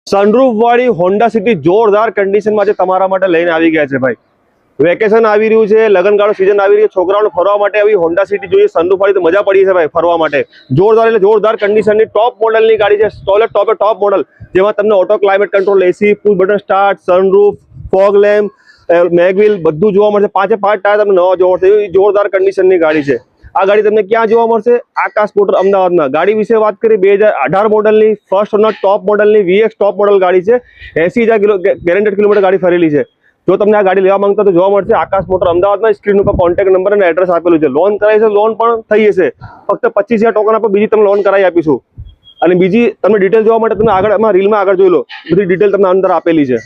Sunroof વાળી Honda city જોરદાર કન્ડિશનમાં જે તમારા માટે લઈને આવી ગયા છે ભાઈ. વેકેશન આવી રહ્યું છે, લગ્નગાળો સિઝન આવી રહી છે, છોકરાઓને ફરવા માટે આવી હોન્ડા સિટી જોઈએ સનરૂફ વાળી તો મજા પડી છે ભાઈ ફરવા માટે. જોરદાર એટલે જોરદાર કન્ડિશનની ટોપ મોડલની ગાડી છે, ટોપ મોડલ, જેમાં તમને auto climate control, AC, push button start, sunroof, fog lamp, mag wheel બધું જોવા મળશે. 5 ટાયર તમને નવા જોવા મળશે. એવી જોરદાર કન્ડિશનની ગાડી છે. આ ગાડી તમને ક્યાં જોવા મળશે? આકાશ મોટર અમદાવાદમાં. ગાડી વિશે વાત કરીએ 2018 મોડલની ફર્સ્ટ ઓનર ટોપ મોડલની VX ટોપ મોડલ ગાડી છે. 80,000 ગેરેન્ટેડ કિલોમીટર ગાડી ફરેલી છે. જો તમને આ ગાડી લેવા માંગતા તો જોવા મળશે આકાશ મોટર અમદાવાદમાં. સ્ક્રીન ઉપર કોન્ટેક્ટ નંબર અને એડ્રેસ આપેલું છે. લોન કરાવી છે, લોન પણ થઈ જશે. ફક્ત 25,000 ટોકન આપો, બીજી તમને લોન કરાવી આપીશું. અને બીજી તમને ડિટેલ જોવા માટે તમે આગળ રીલમાં આગળ જોઈ લો, બધી ડિટેલ તમને અંદર આપેલી છે.